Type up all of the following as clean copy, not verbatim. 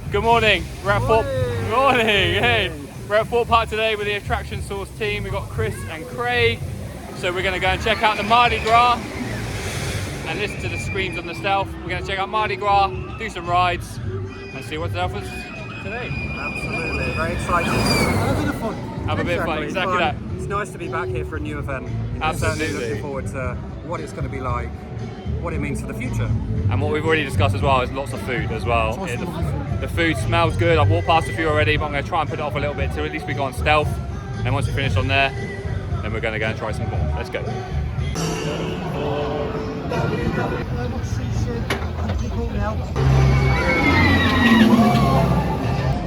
Good morning. We're at Thorpe. Morning. Hey, we're at Thorpe Park today with the Attraction Source team. We've got Chris and Craig. So we're going to go and check out the Mardi Gras and listen to the screams on the stealth. We're going to check out Mardi Gras, do some rides, and see what the offers today. Absolutely, very exciting. Have a bit of fun. Have a bit of fun. Exactly that. It's nice to be back here for a new event. Absolutely. Certainly looking forward to what it's going to be like, what it means for the future. And what we've already discussed as well is lots of food as well. The food smells good. I've walked past a few already, but I'm going to try and put it off a little bit till at least we go on stealth. And once we finish on there, then we're going to go and try some more. Let's go.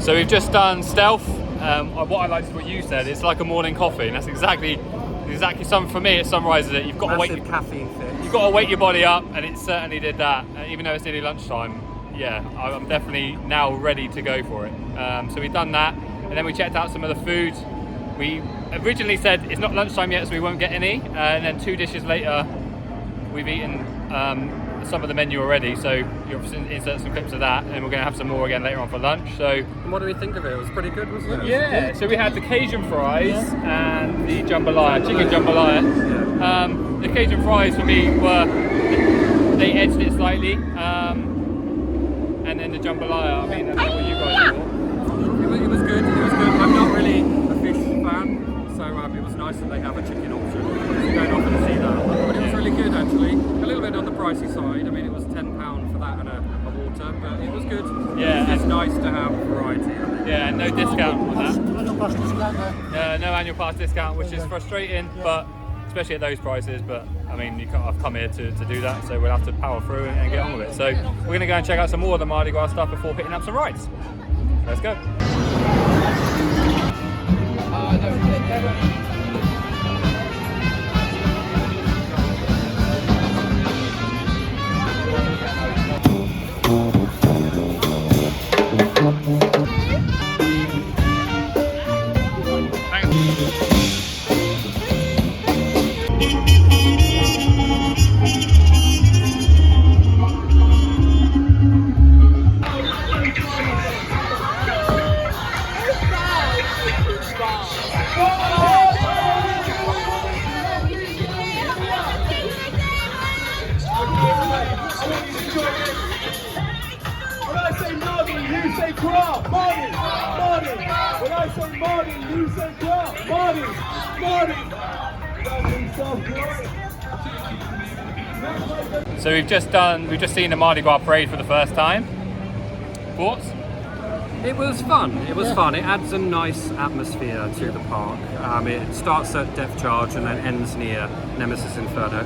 So we've just done stealth. What I liked is what you said. It's like a morning coffee, and that's exactly something for me. It summarizes it. You've got Massive to wake caffeine fit. You've got to wake your body up, and it certainly did that. Even though it's nearly lunchtime, yeah, I'm definitely now ready to go for it. So we've done that, and then we checked out some of the food. We originally said it's not lunchtime yet, so we won't get any. And then 2 dishes later, we've eaten some of the menu already. So you obviously insert some clips of that, and we're going to have some more again later on for lunch. So, and what do we think of it? It was pretty good, wasn't it? Yeah. So we had the Cajun fries and the jambalaya, chicken jambalaya. Yeah. The Cajun fries for me they edged it slightly, and then the jambalaya, I mean, I don't know what you guys thought. It was good. I'm not really a fish fan, so it was nice that they have a chicken option. You don't often see that, but it was really good actually. A little bit on the pricey side. I mean, it was £10 for that and a water, but it was good. Yeah. It's nice to have variety. Yeah, no discount on that. No annual pass discount, which is frustrating, but especially at those prices. But I mean, I've come here to do that, so we'll have to power through and get on with it. So we're going to go and check out some more of the Mardi Gras stuff before picking up some rides. Let's go. So we've just seen the Mardi Gras parade for the first time. Thoughts? It was fun. It adds a nice atmosphere to the park. It starts at Depth Charge and then ends near Nemesis Inferno.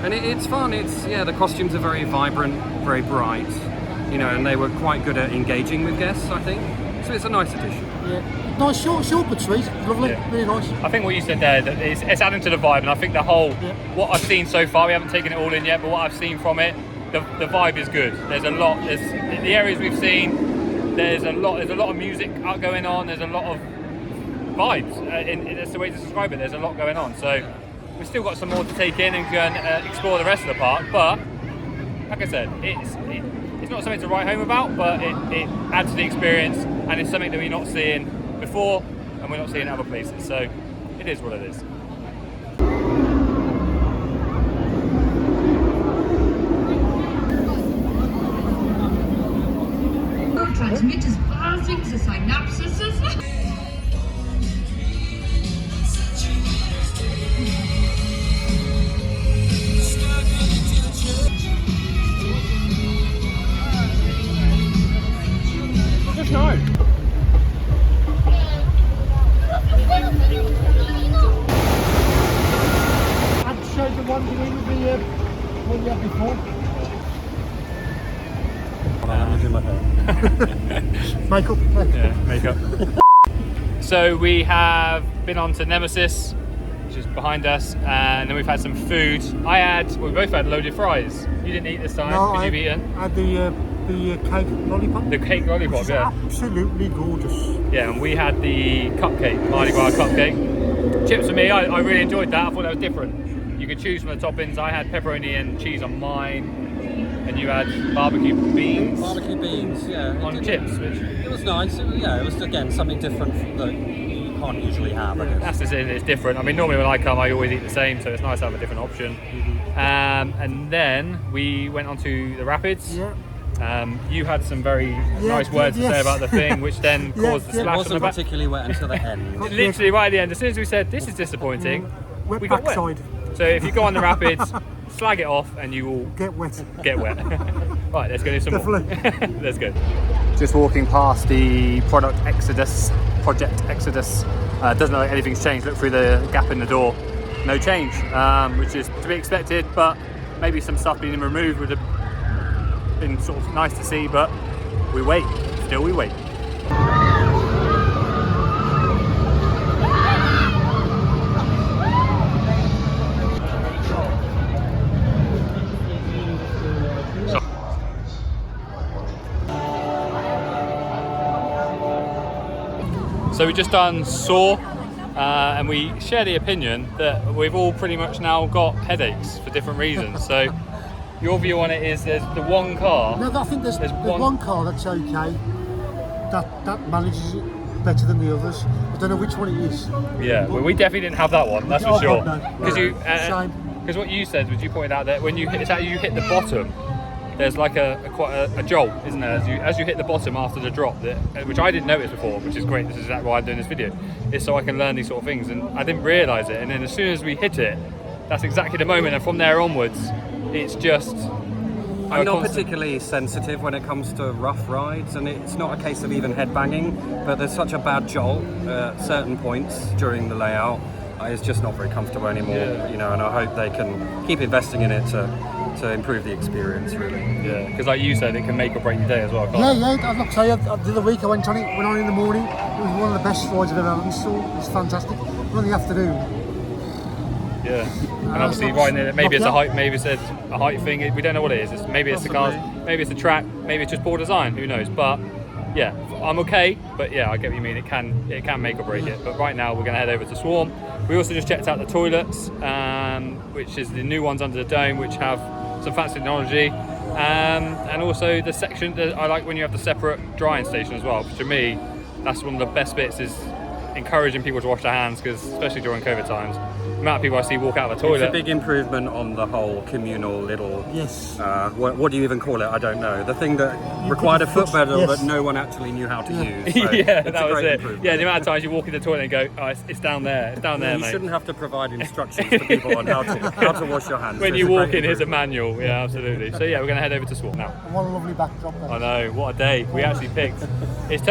And it's fun. The costumes are very vibrant, very bright, and they were quite good at engaging with guests, I think. So it's a nice addition. Yeah. Nice short but sweet. Lovely, really nice. I think what you said there, that it's adding to the vibe, and I think the whole, what I've seen so far, we haven't taken it all in yet, but what I've seen from it, the vibe is good. There's a lot, the areas we've seen, there's a lot of music going on, there's a lot of vibes, that's the way to describe it, there's a lot going on. So we've still got some more to take in and go and explore the rest of the park, but like I said, it's not something to write home about, but it adds to the experience, and it's something that we're not seeing before and we're not seeing in other places, so it is what it is. Transmitters passing the synapses. Just nice. I'd show the one you with the one you had before. I'm doing my hair. Makeup. Yeah, makeup. So we have been on to Nemesis, which is behind us, and then we've had some food. We both had loaded fries. You didn't eat this time because you've eaten. I had the cake lollipop. The cake lollipop, yeah. Absolutely gorgeous. Yeah, and we had the cupcake, Mardi Gras cupcake. Chips for me, I really enjoyed that. I thought that was different. You could choose from the toppings. I had pepperoni and cheese on mine, and and you had barbecue beans. Barbecue beans, yeah. On chips, which It was nice. It was again something different that you can't usually have. I guess. that's just it. It's different. I mean, normally when I come, I always eat the same, so it's nice to have a different option. And then we went on to the rapids. Yeah. You had some very nice words to say about the thing, which then caused the It splash on the wasn't back. particularly wet until the end. Literally right at the end, as soon as we said this is disappointing, Wet we got wet. backside. So if you go on the rapids, slag it off, and you will Get wet. get wet. Right, let's go do some more. Definitely. Let's go. Just walking past the Project Exodus. Doesn't look like anything's changed. Look through the gap in the door. No change, which is to be expected, but maybe some stuff being removed would have been sort of nice to see, but we wait. Still we wait. So we've just done Saw, and we share the opinion that we've all pretty much now got headaches for different reasons. So your view on it is there's the one car. No, I think there's There's one car that's okay. That manages it better than the others. I don't know which one it is. Yeah, well, we definitely didn't have that one, that's for Oh, sure. God, no. Because Shame. because what you said was you pointed out that when you hit, it's how you hit the bottom. There's like quite a jolt, isn't there? As you hit the bottom after the drop, which I didn't notice before, which is great. This is exactly why I'm doing this video, is so I can learn these sort of things, and I didn't realise it. And then as soon as we hit it, that's exactly the moment. And from there onwards, it's just. I'm not particularly sensitive when it comes to rough rides, and it's not a case of even headbanging, but there's such a bad jolt at certain points during the layout. It's just not very comfortable anymore, and I hope they can keep investing in it to improve the experience, really. Yeah, because like you said, it can make or break your day as well. Yeah, I'd like to say, the other week I went on in the morning. It was one of the best rides I've ever had in Saw. It was fantastic. But in the afternoon. Yeah, and obviously right near it, maybe it's a height thing. We don't know what it is. Maybe it's the cars, maybe it's the track, maybe it's just poor design. Who knows? But yeah, I'm okay. But yeah, I get what you mean. It can make or break it. But right now we're going to head over to Swarm. We also just checked out the toilets, which is the new ones under the dome, which have some fancy technology, and also the section that I like when you have the separate drying station as well. To me, that's one of the best bits, is encouraging people to wash their hands, because especially during COVID times, the amount of people I see walk out of the toilet. It's a big improvement on the whole communal little. Yes. What do you even call it? I don't know. The thing that required a foot pedal that no one actually knew how to use. So yeah, it's that a was great it. improvement. Yeah, the amount of times you walk in the toilet and go, oh, it's down there. It's down there, You mate. shouldn't have to provide instructions to people on how to wash your hands. When It's you a great walk in, here's a improvement. manual. Yeah, absolutely. So yeah, we're going to head over to Swarm now. And what a lovely backdrop there. I know, what a day. We actually picked. It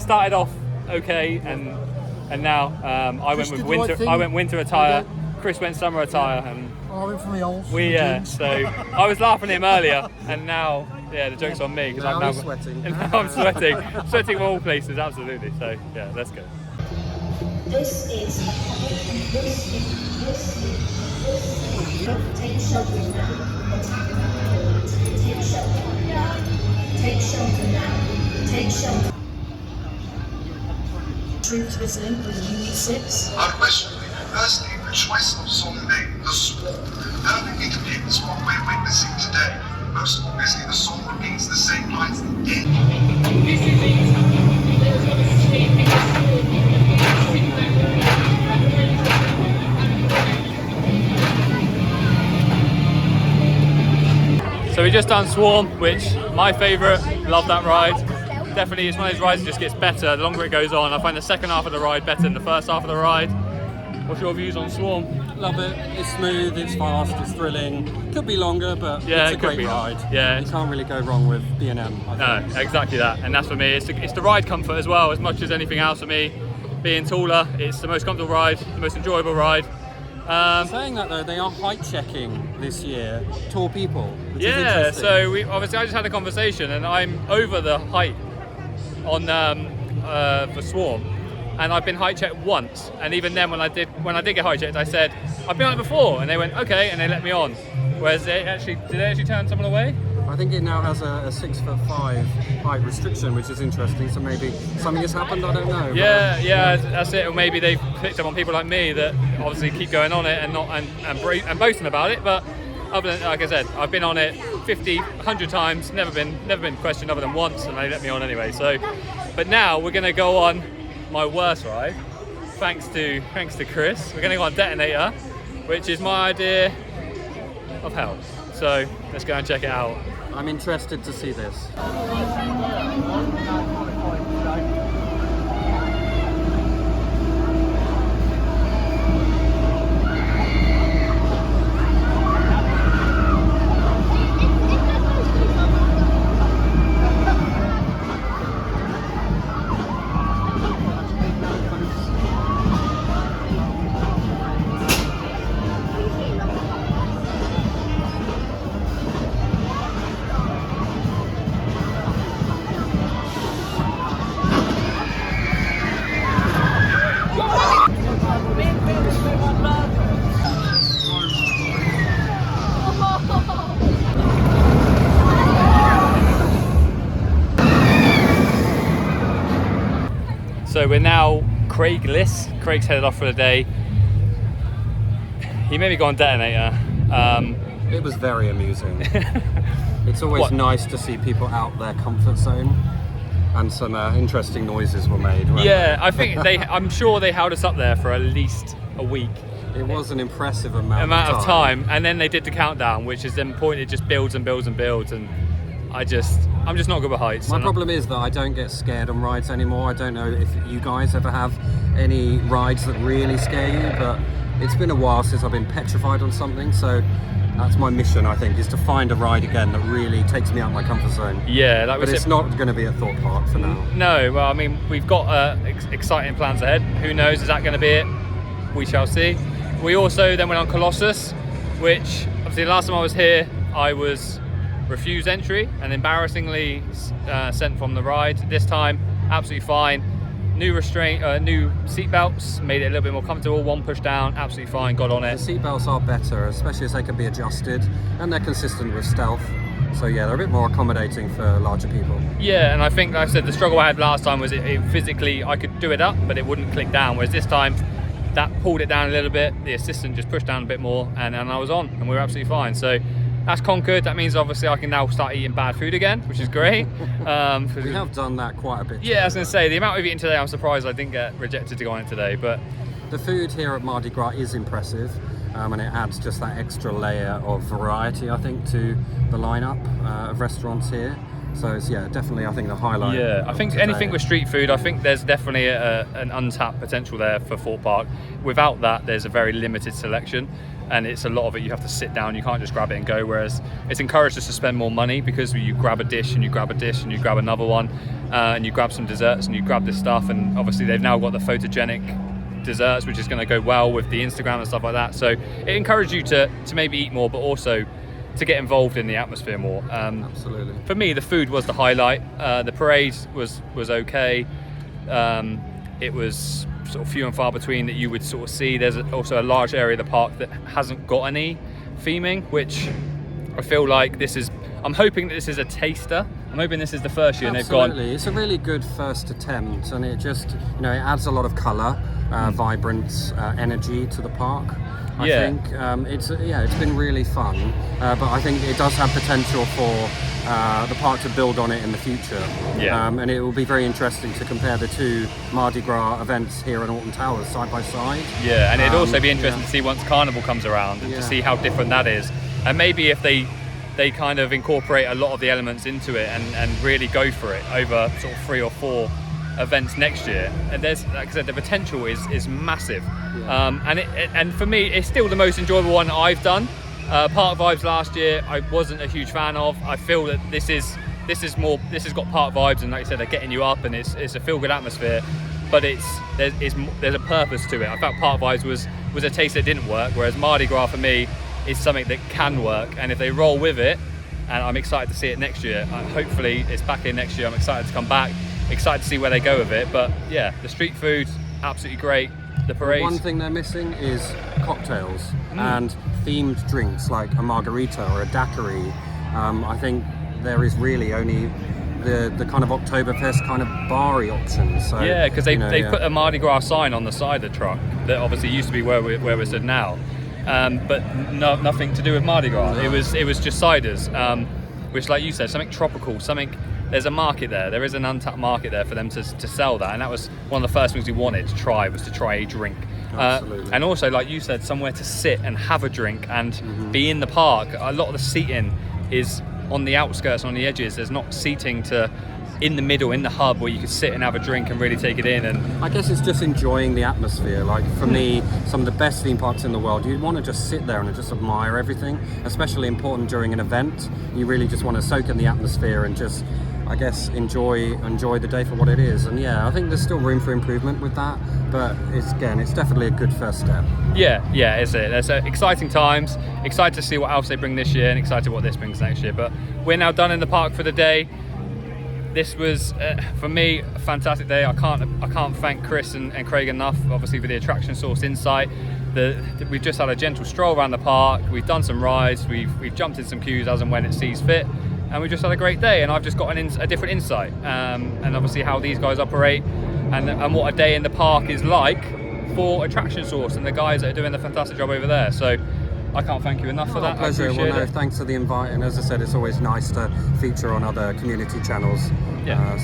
started off okay, and now I went with did the right winter. thing. I went winter attire. Chris went summer attire, and I went for my old. so I was laughing at him earlier, and now the joke's on me, because Now I'm now he's sweating. And now I'm sweating from all places, absolutely. So yeah, let's go. This is take shelter now. Attack the forward. Take shelter. Take shelter now. Take shelter. Troops listening with Unit 6. Unquestionably, firstly, the choice of song name, The Swarm, perfectly depicts what we're witnessing today. Most obviously, the song repeats the same lines at the end. So we just done Swarm, which my favourite. Love that ride. Definitely, it's one of those rides that just gets better the longer it goes on. I find the second half of the ride better than the first half of the ride. What's your views on Swarm? Love it. It's smooth, it's fast, it's thrilling. Could be longer, but Yeah, it's it a could great be. ride. Yeah. You can't really go wrong with B&M. No, exactly that. And that's for me. It's the ride comfort as well, as much as anything else for me. Being taller, it's the most comfortable ride, the most enjoyable ride. Saying that though, they are height checking this year, tall people. Which is Yeah, interesting. so I just had a conversation, and I'm over the height on for Swarm, and I've been height checked once, and even then when I did get height checked, I said I've been on it before, and they went okay, and they let me on. Whereas did they actually turn someone away? I think it now has a 6'5" height restriction, which is interesting. So maybe something has happened. I don't know. Yeah, that's it. Or maybe they've picked up on people like me that obviously keep going on it and boasting about it. But other than, like I said, I've been on it 50, 100 times, never been questioned other than once, and they let me on anyway. So, but now we're gonna go on my worst ride, thanks to Chris. We're gonna go on Detonator, which is my idea of hell. So let's go and check it out. I'm interested to see this. So we're now Craigless. Craig's headed off for the day. He made me go on Detonator. It was very amusing. It's always nice to see people out their comfort zone, and some interesting noises were made. Yeah, I think I'm sure they held us up there for at least a week. It was an impressive amount of time, and then they did the countdown, which is then point. It just builds and builds and builds, and I'm just not good with heights. My problem is that I don't get scared on rides anymore. I don't know if you guys ever have any rides that really scare you, but it's been a while since I've been petrified on something, so that's my mission, I think, is to find a ride again that really takes me out of my comfort zone. Yeah, that was But it's not going to be at Thorpe Park for now. No, well, I mean, we've got exciting plans ahead. Who knows, is that going to be it? We shall see. We also then went on Colossus, which, obviously, the last time I was here, I was refused entry and embarrassingly sent from the ride. This time, absolutely fine. New new seat belts made it a little bit more comfortable. One push down, absolutely fine. Got on it. The seat belts are better, especially as they can be adjusted, and they're consistent with stealth. So yeah, they're a bit more accommodating for larger people. Yeah, and I think, like I said, the struggle I had last time was it physically I could do it up, but it wouldn't click down. Whereas this time, that pulled it down a little bit. The assistant just pushed down a bit more, and I was on, and we were absolutely fine. So that's conquered. That means obviously I can now start eating bad food again, which is great. We have done that quite a bit. Yeah, I was going to say, the amount we've eaten today, I'm surprised I didn't get rejected to go on it today. But the food here at Mardi Gras is impressive, and it adds just that extra layer of variety, I think, to the lineup of restaurants here. So it's, yeah, definitely, I think, the highlight. Yeah, I think anything with street food, I think there's definitely an untapped potential there for Thorpe Park. Without that, there's a very limited selection, and it's a lot of it you have to sit down, you can't just grab it and go, whereas it's encouraged us to spend more money because you grab a dish and you grab a dish and you grab another one, and you grab some desserts and you grab this stuff, and obviously they've now got the photogenic desserts, which is going to go well with the Instagram and stuff like that. So it encouraged you to maybe eat more, but also to get involved in the atmosphere more. Absolutely. For me, the food was the highlight. The parade was okay. It was sort of few and far between that you would sort of see. There's also a large area of the park that hasn't got any theming, which I feel like I'm hoping that this is a taster. I'm hoping this is the first year. Absolutely. And they've gone. It's a really good first attempt, and it just, it adds a lot of colour, vibrant energy to the park. I think it's been really fun, but I think it does have potential for the park to build on it in the future. Yeah. And it will be very interesting to compare the two Mardi Gras events here in Alton Towers side by side. Yeah, and it'd also be interesting to see once Carnival comes around and to see how different that is, and maybe if they kind of incorporate a lot of the elements into it and really go for it over sort of 3 or 4 events next year. And there's, like I said, the potential is massive. And for me, it's still the most enjoyable one I've done. Park Vibes last year, I wasn't a huge fan of. I feel that this has got park vibes, and like I said, they're getting you up, and it's a feel good atmosphere. But there's a purpose to it. I felt Park Vibes was a taste that didn't work, whereas Mardi Gras for me is something that can work, and if they roll with it, and I'm excited to see it next year. Hopefully it's back in next year. I'm excited to come back, excited to see where they go with it. But yeah, the street food, absolutely great. The parades. One thing they're missing is cocktails and themed drinks like a margarita or a daiquiri. I think there is really only the kind of Oktoberfest kind of bar-y options. So, yeah, because they put a Mardi Gras sign on the side of the truck that obviously used to be where we're stood now. but nothing to do with Mardi Gras. It was just ciders, which, like you said, something tropical, something. There's a market there. There is an untapped market there for them to sell that, and that was one of the first things we wanted to try, was to try a drink. And also, like you said, somewhere to sit and have a drink and be in the park. A lot of the seating is on the outskirts, on the edges. There's not seating in the middle, in the hub, where you could sit and have a drink and really take it in. And I guess it's just enjoying the atmosphere. Like, for me, some of the best theme parks in the world, you want to just sit there and just admire everything, especially important during an event. You really just want to soak in the atmosphere and just, I guess, enjoy the day for what it is. And yeah, I think there's still room for improvement with that, but it's definitely a good first step. Yeah, it's it. There's exciting times, excited to see what else they bring this year, and excited what this brings next year. But we're now done in the park for the day. This was, for me, a fantastic day. I can't thank Chris and Craig enough, obviously, for the attraction source insight. We've just had a gentle stroll around the park. We've done some rides. We've jumped in some queues as and when it sees fit. And we just had a great day, and I've just got a different insight, and obviously how these guys operate, and what a day in the park is like for Attraction Source and the guys that are doing a fantastic job over there. So I can't thank you enough for that. Pleasure. I appreciate it. Thanks for the invite, and as I said, it's always nice to feature on other community channels.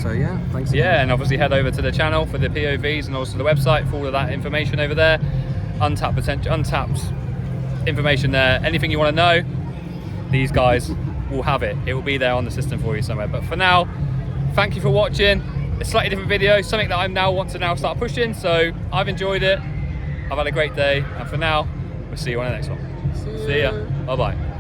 So yeah, thanks again. Yeah, and obviously head over to the channel for the POVs, and also the website for all of that information over there. Untapped information there. Anything you want to know, these guys will have it. It will be there on the system for you somewhere. But for now, thank you for watching. A slightly different video, something that I want to start pushing. So I've enjoyed it. I've had a great day, and for now, we'll see you on the next one. See ya. Bye bye.